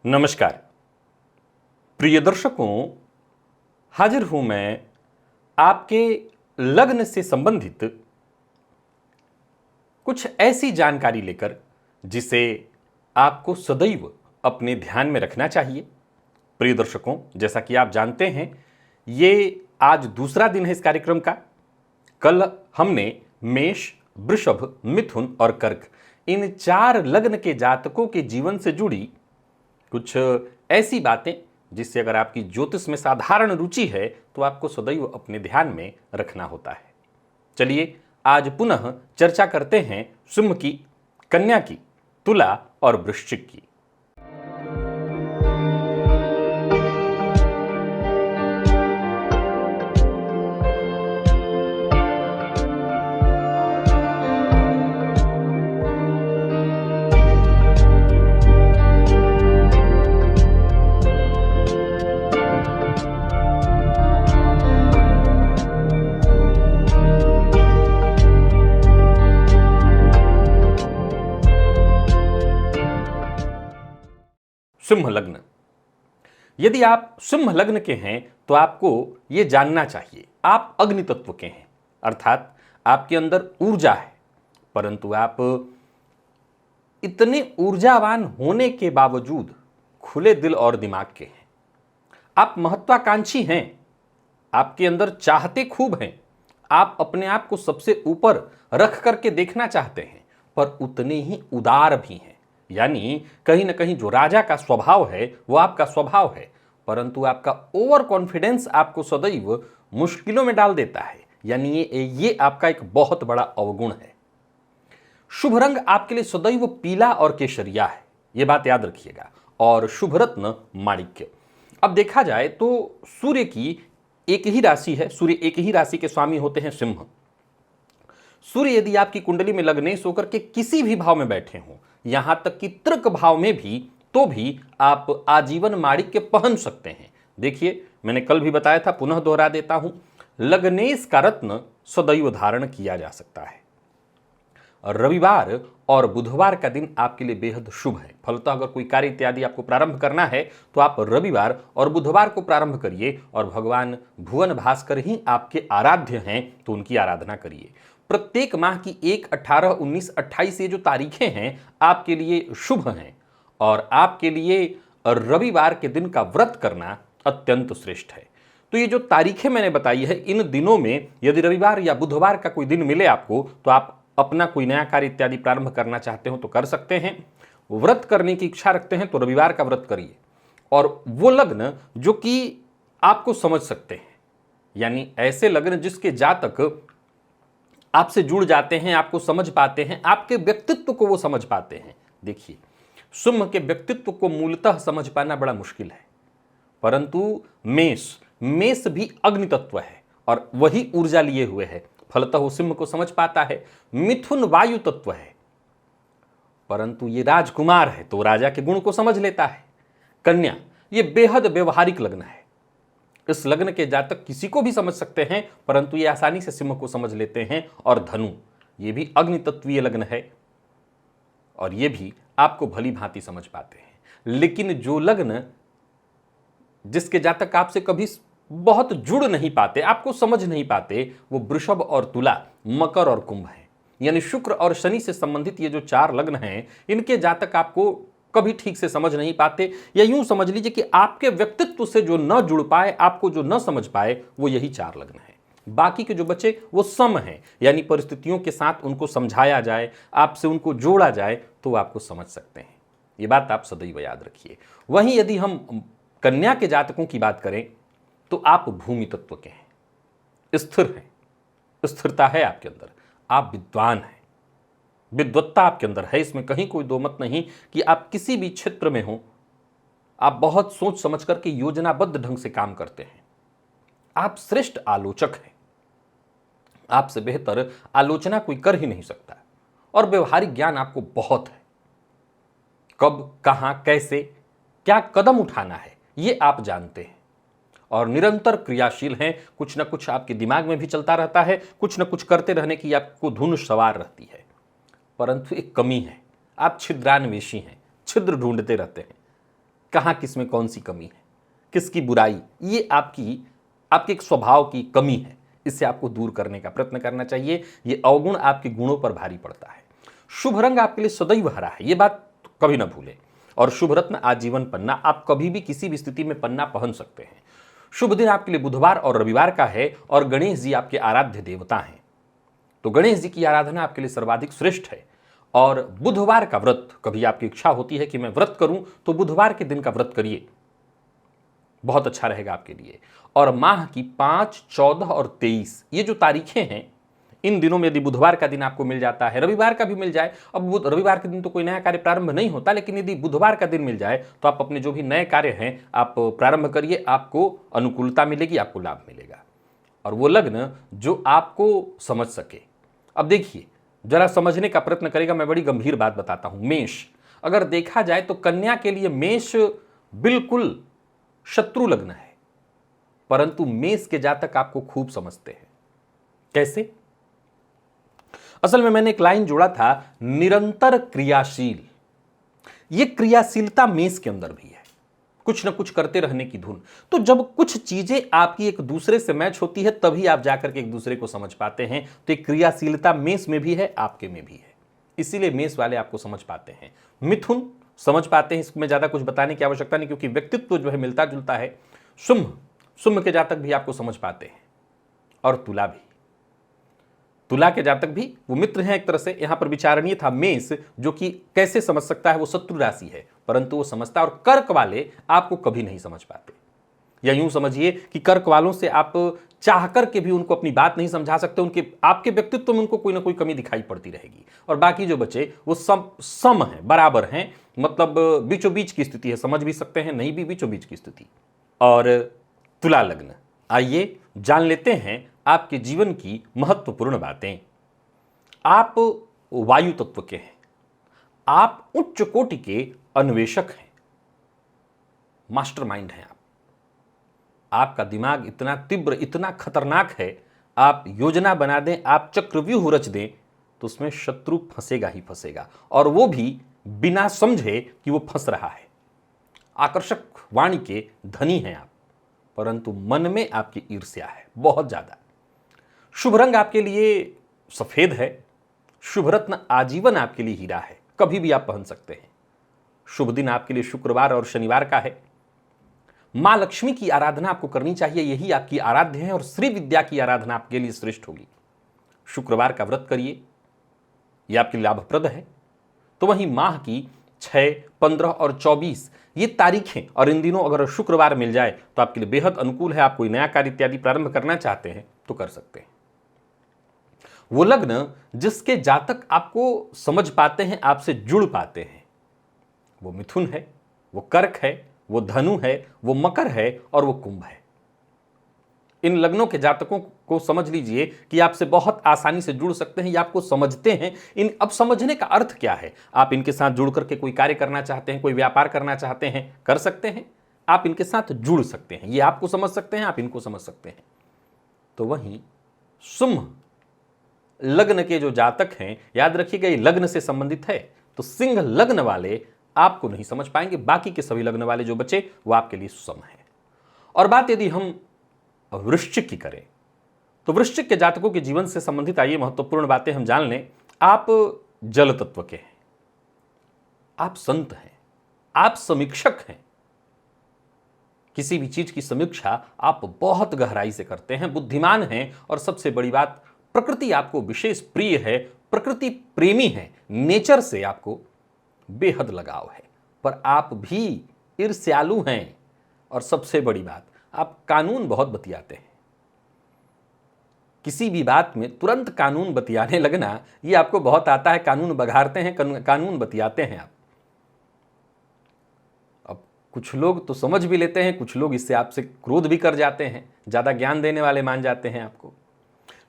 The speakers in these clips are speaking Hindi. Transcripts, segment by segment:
नमस्कार प्रिय दर्शकों, हाजिर हूं मैं आपके लग्न से संबंधित कुछ ऐसी जानकारी लेकर जिसे आपको सदैव अपने ध्यान में रखना चाहिए। प्रिय दर्शकों, जैसा कि आप जानते हैं, ये आज दूसरा दिन है इस कार्यक्रम का। कल हमने मेष, वृषभ, मिथुन और कर्क इन 4 लग्न के जातकों के जीवन से जुड़ी कुछ ऐसी बातें जिससे अगर आपकी ज्योतिष में साधारण रुचि है तो आपको सदैव अपने ध्यान में रखना होता है। चलिए आज पुनः चर्चा करते हैं सिंह की, कन्या की, तुला और वृश्चिक की। सिंह लग्न, यदि आप सिंह लग्न के हैं तो आपको यह जानना चाहिए आप अग्नि तत्व के हैं, अर्थात आपके अंदर ऊर्जा है, परंतु आप इतने ऊर्जावान होने के बावजूद खुले दिल और दिमाग के हैं। आप महत्वाकांक्षी हैं, आपके अंदर चाहते खूब हैं, आप अपने आप को सबसे ऊपर रख करके देखना चाहते हैं, पर उतने ही उदार भी हैं। यानी कहीं ना कहीं जो राजा का स्वभाव है वो आपका स्वभाव है, परंतु आपका ओवर कॉन्फिडेंस आपको सदैव मुश्किलों में डाल देता है। यानी ये आपका एक बहुत बड़ा अवगुण है। शुभ रंग आपके लिए सदैव पीला और केसरिया है, यह बात याद रखिएगा, और शुभ रत्न माणिक्य। अब देखा जाए तो सूर्य की एक ही राशि है, सूर्य एक ही राशि के स्वामी होते हैं सिंह। सूर्य यदि आपकी कुंडली में लग्नेश होकर के किसी भी भाव में बैठे हों, यहां तक कि तृक भाव में भी, तो भी आप आजीवन माणिक्य पहन सकते हैं। देखिए, मैंने कल भी बताया था, पुनः दोहरा देता हूं, लग्नेश का रत्न सदैव धारण किया जा सकता है। रविवार और बुधवार का दिन आपके लिए बेहद शुभ है। फलतः अगर कोई कार्य इत्यादि आपको प्रारंभ करना है तो आप रविवार और बुधवार को प्रारंभ करिए, और भगवान भुवन भास्कर ही आपके आराध्य हैं तो उनकी आराधना करिए। प्रत्येक माह की 1, 18, 19, 28 ये जो तारीखें हैं आपके लिए शुभ हैं, और आपके लिए रविवार के दिन का व्रत करना अत्यंत श्रेष्ठ है। तो ये जो तारीखें मैंने बताई है, इन दिनों में यदि रविवार या बुधवार का कोई दिन मिले आपको, तो आप अपना कोई नया कार्य इत्यादि प्रारंभ करना चाहते हो तो कर सकते हैं। व्रत करने की इच्छा रखते हैं तो रविवार का व्रत करिए। और वो लग्न जो कि आपको समझ सकते हैं, यानी ऐसे लग्न जिसके जातक आपसे जुड़ जाते हैं, आपको समझ पाते हैं, आपके व्यक्तित्व को वो समझ पाते हैं। देखिए, सिंह के व्यक्तित्व को मूलतः समझ पाना बड़ा मुश्किल है, परंतु मेष भी अग्नि तत्व है और वही ऊर्जा लिए हुए है, फलतः वो सिंह को समझ पाता है। मिथुन वायु तत्व है, परंतु ये राजकुमार है तो राजा के गुण को समझ लेता है। कन्या, ये बेहद व्यवहारिक लग्न है। इस लग्न के जातक किसी को भी समझ सकते हैं, परंतु ये आसानी से सिंह को समझ लेते हैं। और धनु, ये भी अग्नि तत्वीय लग्न है और ये भी आपको भली भांति समझ पाते हैं। लेकिन जो लग्न जिसके जातक आपसे कभी बहुत जुड़ नहीं पाते, आपको समझ नहीं पाते, वो वृषभ और तुला, मकर और कुंभ है। यानी शुक्र और शनि से संबंधित ये जो 4 लग्न हैं, इनके जातक आपको कभी ठीक से समझ नहीं पाते, या यूं समझ लीजिए कि आपके व्यक्तित्व से जो न जुड़ पाए, आपको जो न समझ पाए, वो यही 4 लग्न हैं। बाकी के जो बचे वो सम हैं, यानी परिस्थितियों के साथ उनको समझाया जाए, आपसे उनको जोड़ा जाए तो आपको समझ सकते हैं। ये बात आप सदैव याद रखिए। वहीं यदि हम कन्या के जातकों की बात करें तो आप भूमि तत्व के हैं, स्थिर हैं, स्थिरता है आपके अंदर, आप विद्वान हैं, विद्वत्ता आपके अंदर है, इसमें कहीं कोई दो मत नहीं कि आप किसी भी क्षेत्र में हो, आप बहुत सोच समझ करके योजनाबद्ध ढंग से काम करते हैं। आप श्रेष्ठ आलोचक हैं, आपसे बेहतर आलोचना कोई कर ही नहीं सकता, और व्यवहारिक ज्ञान आपको बहुत है। कब, कहां, कैसे, क्या कदम उठाना है ये आप जानते हैं, और निरंतर क्रियाशील हैं। कुछ ना कुछ आपके दिमाग में भी चलता रहता है, कुछ ना कुछ करते रहने की आपको धुन सवार रहती है। परंतु एक कमी है, आप छिद्रान्वेषी हैं, छिद्र ढूंढते रहते हैं। कहाँ किस में कौन सी कमी है, किसकी बुराई, ये आपके एक स्वभाव की कमी है, इससे आपको दूर करने का प्रयत्न करना चाहिए। ये अवगुण आपके गुणों पर भारी पड़ता है। शुभ रंग आपके लिए सदैव हरा है, ये बात कभी ना भूलें। और शुभ रत्न आजीवन पन्ना, आप कभी भी किसी भी स्थिति में पन्ना पहन सकते हैं। शुभ दिन आपके लिए बुधवार और रविवार का है और गणेश जी आपके आराध्य देवता हैं, तो गणेश जी की आराधना आपके लिए सर्वाधिक श्रेष्ठ है। और बुधवार का व्रत, कभी आपकी इच्छा होती है कि मैं व्रत करूं, तो बुधवार के दिन का व्रत करिए, बहुत अच्छा रहेगा आपके लिए। और माह की 5, 14 और 23 ये जो तारीखें हैं, इन दिनों में यदि बुधवार का दिन आपको मिल जाता है, रविवार का भी मिल जाए, अब रविवार के दिन तो कोई नया कार्य प्रारंभ नहीं होता, लेकिन यदि बुधवार का दिन मिल जाए तो आप अपने जो भी नए कार्य हैं आप प्रारंभ करिए, आपको अनुकूलता मिलेगी, आपको लाभ मिलेगा। और वो लग्न जो आपको समझ सके। अब देखिए, जरा समझने का प्रयत्न करेगा, मैं बड़ी गंभीर बात बताता हूं। मेष, अगर देखा जाए तो कन्या के लिए मेष बिल्कुल शत्रु लग्न है, परंतु मेष के जातक आपको खूब समझते हैं। कैसे? असल में मैंने एक लाइन जोड़ा था, निरंतर क्रियाशील। यह क्रियाशीलता मेष के अंदर भी है, कुछ न कुछ करते रहने की धुन। तो जब कुछ चीजें आपकी एक दूसरे से मैच होती है, तभी आप जाकर के एक दूसरे को समझ पाते हैं। तो एक क्रियाशीलता मेष में भी है, आपके में भी है, इसीलिए मेष वाले आपको समझ पाते हैं। मिथुन समझ पाते हैं, इसमें ज्यादा कुछ बताने की आवश्यकता नहीं, क्योंकि व्यक्तित्व जो है मिलता जुलता है। शुंभ के जातक भी आपको समझ पाते हैं, और तुला भी। तुला के जातक भी वो मित्र हैं एक तरह से। यहां पर विचारणीय था मेष, जो कि कैसे समझ सकता है, वो शत्रु राशि है, परंतु वो समझता है। और कर्क वाले आपको कभी नहीं समझ पाते, या यूं समझिए कि कर्क वालों से आप चाह करके भी उनको अपनी बात नहीं समझा सकते। उनके आपके व्यक्तित्व में उनको कोई ना कोई कमी दिखाई पड़ती रहेगी। और बाकी जो बचे वो सम है, बराबर हैं, मतलब बीचों बीच की स्थिति है, समझ भी सकते हैं, नहीं भी, बीचों बीच की स्थिति। और तुला लग्न, आइए जान लेते हैं आपके जीवन की महत्वपूर्ण बातें। आप वायु तत्व के हैं, आप उच्च कोटि के अन्वेषक हैं, मास्टरमाइंड हैं आप। आपका दिमाग इतना तीव्र, इतना खतरनाक है, आप योजना बना दें, आप चक्रव्यूह रच दें, तो उसमें शत्रु फंसेगा ही फंसेगा, और वो भी बिना समझे कि वो फंस रहा है। आकर्षक वाणी के धनी हैं आप, परंतु मन में आपकी ईर्ष्या है बहुत ज्यादा। शुभ रंग आपके लिए सफेद है। शुभ रत्न आजीवन आपके लिए हीरा है, कभी भी आप पहन सकते हैं। शुभ दिन आपके लिए शुक्रवार और शनिवार का है। मां लक्ष्मी की आराधना आपको करनी चाहिए, यही आपकी आराध्य है, और श्री विद्या की आराधना आपके लिए श्रेष्ठ होगी। शुक्रवार का व्रत करिए, यह आपके लिए लाभप्रद है। तो वहीं माह की 6, 15 और 24 ये तारीखें, और इन दिनों अगर शुक्रवार मिल जाए तो आपके लिए बेहद अनुकूल है। आप कोई नया कार्य इत्यादि प्रारंभ करना चाहते हैं तो कर सकते हैं। वो लग्न जिसके जातक आपको समझ पाते हैं, आपसे जुड़ पाते हैं, वो मिथुन है, वो कर्क है, वो धनु है, वो मकर है, और वो कुंभ है। इन लग्नों के जातकों को समझ लीजिए कि आपसे बहुत आसानी से जुड़ सकते हैं, या आपको समझते हैं। अब समझने का अर्थ क्या है? आप इनके साथ जुड़ करके कोई कार्य करना चाहते हैं, कोई व्यापार करना चाहते हैं, कर सकते हैं। आप इनके साथ जुड़ सकते हैं, ये आपको समझ सकते हैं, आप इनको समझ सकते हैं। तो वहीं सिंह लग्न के जो जातक हैं, याद रखिएगा ये लग्न से संबंधित है, तो सिंह लग्न वाले आपको नहीं समझ पाएंगे। बाकी के सभी लग्न वाले जो बचे वो आपके लिए सुसम है। और बात यदि हम वृश्चिक की करें, तो वृश्चिक के जातकों के जीवन से संबंधित आइए महत्वपूर्ण बातें हम जान लें। आप जल तत्व के हैं, आप संत हैं, आप समीक्षक हैं। किसी भी चीज की समीक्षा आप बहुत गहराई से करते हैं, बुद्धिमान हैं, और सबसे बड़ी बात, प्रकृति आपको विशेष प्रिय है, प्रकृति प्रेमी है, नेचर से आपको बेहद लगाव है। पर आप भी ईर्ष्यालु हैं, और सबसे बड़ी बात, आप कानून बहुत बतियाते हैं। किसी भी बात में तुरंत कानून बतियाने लगना, ये आपको बहुत आता है। कानून बघाड़ते हैं, कानून बतियाते हैं आप। अब कुछ लोग तो समझ भी लेते हैं, कुछ लोग इससे आपसे क्रोध भी कर जाते हैं, ज्यादा ज्ञान देने वाले मान जाते हैं आपको।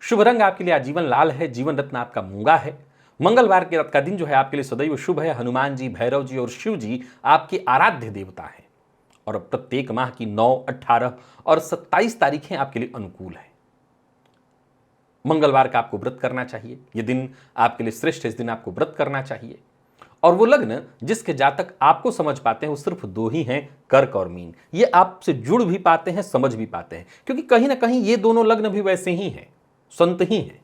शुभ रंग आपके लिए आजीवन लाल है। जीवन रत्न आपका मूंगा है। मंगलवार के रात का दिन जो है आपके लिए सदैव शुभ है। हनुमान जी, भैरव जी और शिव जी आपके आराध्य देवता हैं, और प्रत्येक माह की 9, 18 और 27 तारीखें आपके लिए अनुकूल है। मंगलवार का आपको व्रत करना चाहिए, यह दिन आपके लिए श्रेष्ठ है, इस दिन आपको व्रत करना चाहिए। और वो लग्न जिसके जातक आपको समझ पाते हैं वो सिर्फ दो ही हैं, कर्क और मीन। ये आपसे जुड़ भी पाते हैं, समझ भी पाते हैं, क्योंकि कहीं ना कहीं ये दोनों लग्न भी वैसे ही हैं, संत ही हैं।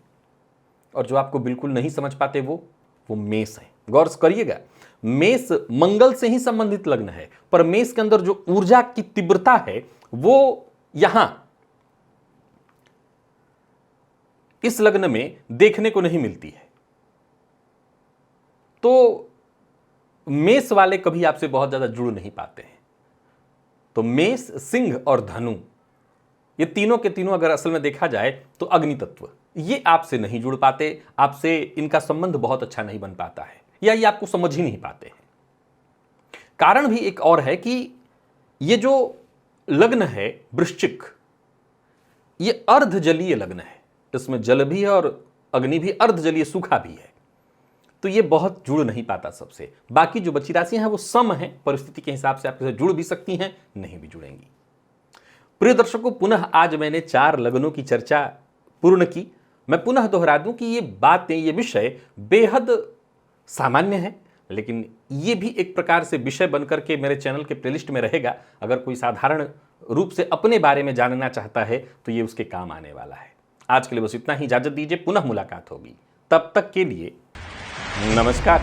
और जो आपको बिल्कुल नहीं समझ पाते वो मेष है। गौर करिएगा, मेष मंगल से ही संबंधित लग्न है, पर मेष के अंदर जो ऊर्जा की तीव्रता है वो यहां इस लग्न में देखने को नहीं मिलती है। तो मेष वाले कभी आपसे बहुत ज्यादा जुड़ नहीं पाते हैं। तो मेष, सिंह और धनु, ये तीनों के तीनों अगर असल में देखा जाए तो अग्नि तत्व, ये आपसे नहीं जुड़ पाते, आपसे इनका संबंध बहुत अच्छा नहीं बन पाता है, या ये आपको समझ ही नहीं पाते हैं। कारण भी एक और है कि ये जो लग्न है वृश्चिक, ये अर्धजलीय लग्न है, इसमें जल भी है और अग्नि भी, अर्धजलीय सूखा भी है। तो ये बहुत जुड़ नहीं पाता सबसे। बाकी जो बची राशियां हैं वो सम हैं, परिस्थिति के हिसाब से आपके साथ जुड़ भी सकती हैं, नहीं भी जुड़ेंगी। प्रिय दर्शकों, पुनः आज मैंने 4 लग्नों की चर्चा पूर्ण की। मैं पुनः दोहरा दूं कि ये बातें, ये विषय बेहद सामान्य है, लेकिन ये भी एक प्रकार से विषय बनकर के मेरे चैनल के प्लेलिस्ट में रहेगा। अगर कोई साधारण रूप से अपने बारे में जानना चाहता है तो ये उसके काम आने वाला है। आज के लिए बस इतना ही, इजाजत दीजिए, पुनः मुलाकात होगी। तब तक के लिए नमस्कार।